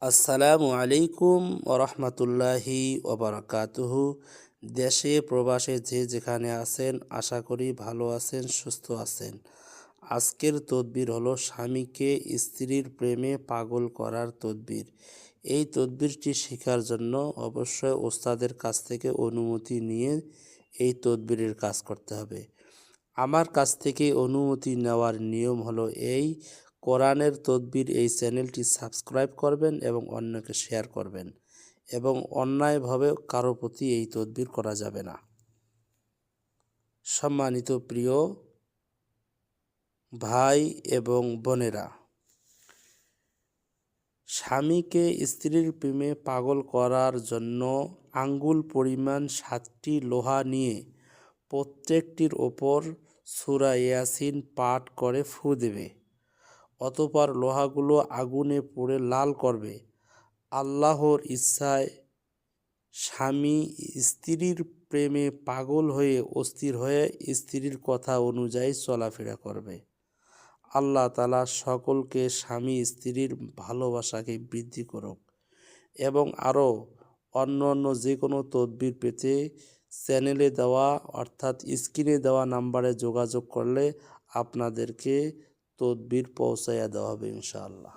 আসসালামু আলাইকুম ওরহমতুল্লাহি ওবরাকাতুহু। দেশে প্রবাসে যে যেখানে আছেন আশা করি ভালো আছেন, সুস্থ আছেন। আজকের তদবির হলো স্বামীকে স্ত্রীর প্রেমে পাগল করার তদবির। এই তদবিরটি শেখার জন্য অবশ্যই ওস্তাদের কাছ থেকে অনুমতি নিয়ে এই তদবিরের কাজ করতে হবে। আমার কাছ থেকে অনুমতি নেওয়ার নিয়ম হলো এই: কোরআনের তদবির এই চ্যানেলটি সাবস্ক্রাইব করবেন এবং অন্যকে শেয়ার করবেন, এবং অন্যায়ভাবে কারো প্রতি এই তদবির করা যাবে না। সম্মানিত প্রিয় ভাই এবং বোনেরা, স্বামীকে স্ত্রীর প্রেমে পাগল করার জন্য আঙ্গুল পরিমাণ 7টি লোহা নিয়ে প্রত্যেকটির ওপর সূরা ইয়াসিন পাঠ করে ফু দেবে। অতঃপর লোহাগুলো আগুনে পুড়ে লাল করবে। আল্লাহর ইচ্ছায় স্বামী স্ত্রীর প্রেমে পাগল হয়ে অস্থির হয়ে স্ত্রীর কথা অনুযায়ী চলাফেরা করবে। আল্লাহ তাআলা সকলকে স্বামী স্ত্রীর ভালোবাসাকে বৃদ্ধি করুক। এবং আরও অন্য যে কোনো তদবির পেতে চ্যানেলে দেওয়া অর্থাৎ স্ক্রিনে দেওয়া নাম্বারে যোগাযোগ করলে আপনাদেরকে তদবির পৌঁছাইয়া দেওয়া হবে ইনশাআল্লাহ।